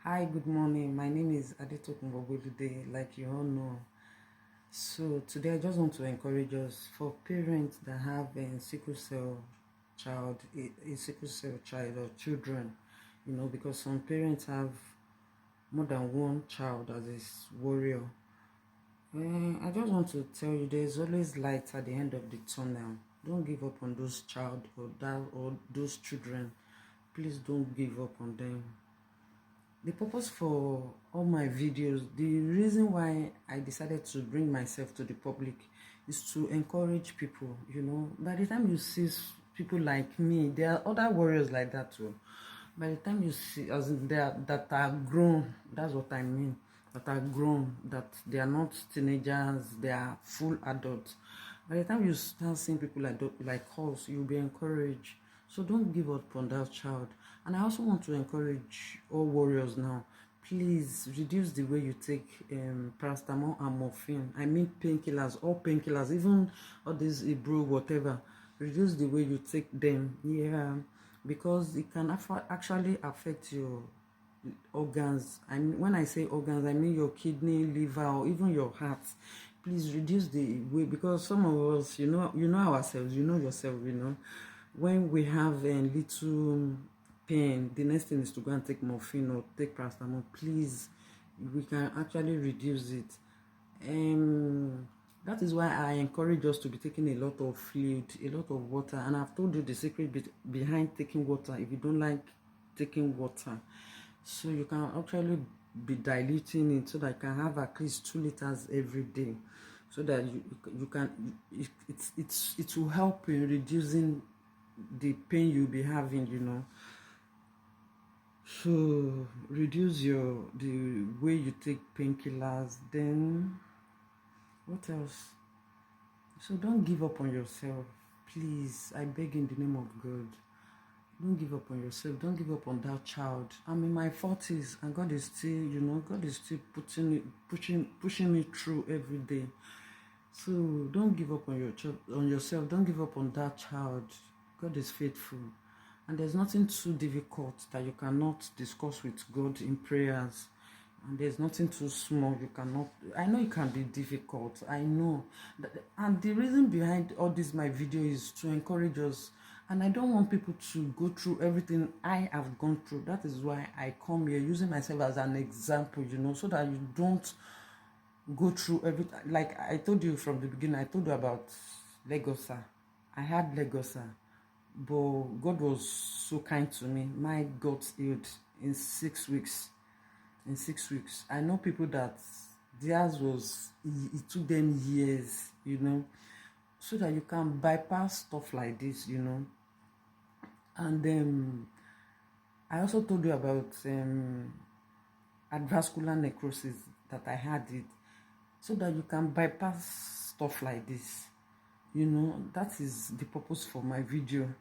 Hi, good morning. My name is Adetokunbo Bolude, like you all know. So today I just want to encourage us for parents that have a sickle cell child, a sickle cell child or children, because some parents have more than one child as a warrior. I just want to tell you there's always light at the end of the tunnel. Don't give up on those child or those children. Please don't give up on them. The purpose for all my videos, the reason why I decided to bring myself to the public is to encourage people. By the time you see people like me, there are other warriors like that too. By the time you see, as in that are grown, that's what I mean, that are grown, that they are not teenagers, they are full adults. By the time you start seeing people like us, you'll be encouraged. So don't give up on that child. And I also want to encourage all warriors now. Please reduce the way you take paracetamol and morphine. I mean painkillers, all painkillers, even all these Ibro, whatever. Reduce the way you take them. Yeah, because it can actually affect your organs. I mean, when I say organs, I mean your kidney, liver, or even your heart. Please reduce the way, because some of us, you know ourselves, you know yourself, when we have a little pain, the next thing is to go and take morphine or take paracetamol. Please, we can actually reduce it. That is why I encourage us to be taking a lot of fluid, a lot of water. And I've told you the secret behind taking water. If you don't like taking water, so you can actually be diluting it so that you can have at least 2 liters every day, so that you can it will help in reducing the pain you'll be having. So reduce the way you take painkillers. Then what else? So don't give up on yourself, please. I beg in the name of God. Don't give up on yourself. Don't give up on that child. I'm in my 40s, and God is still, God is still pushing me through every day. So don't give up on yourself. Don't give up on that child. God is faithful, and there's nothing too difficult that you cannot discuss with God in prayers. And there's nothing too small you cannot. I know it can be difficult. I know, and the reason behind all this my video is to encourage us. And I don't want people to go through everything I have gone through. That is why I come here using myself as an example, so that you don't go through everything. Like I told you from the beginning, I told you about Legosa. I had Legosa, but God was so kind to me. My God healed in 6 weeks. In 6 weeks, I know people that theirs was, it took them years, so that you can bypass stuff like this, And then I also told you about avascular necrosis, that I had it, so that you can bypass stuff like this. That is the purpose for my video.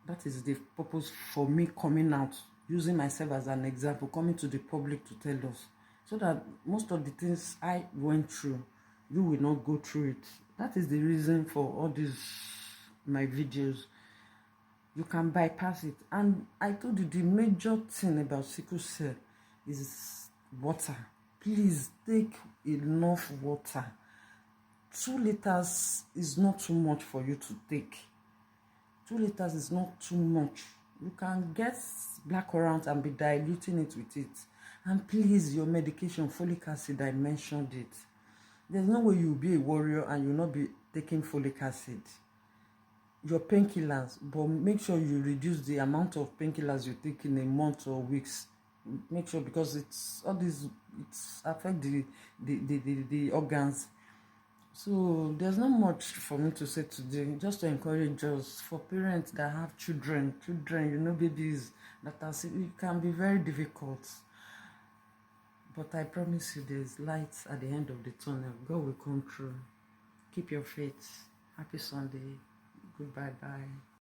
That is the purpose for me coming out, using myself as an example, coming to the public to tell us, so that most of the things I went through, you will not go through it. That is the reason for all these my videos. You can bypass it. And I told you the major thing about sickle cell is water. Please take enough water. 2 liters is not too much for you to take. 2 liters is not too much. You can get black currant and be diluting it with it. And please, your medication, folic acid, I mentioned it. There's no way you'll be a warrior and you'll not be taking folic acid. Your painkillers, but make sure you reduce the amount of painkillers you take in a month or weeks. Make sure, because it's affect the organs. So there's not much for me to say today, just to encourage us, for parents that have children, babies that are sick. It can be very difficult, but I promise you there's light at the end of the tunnel. God will come through. Keep your faith. Happy Sunday. Goodbye. Bye.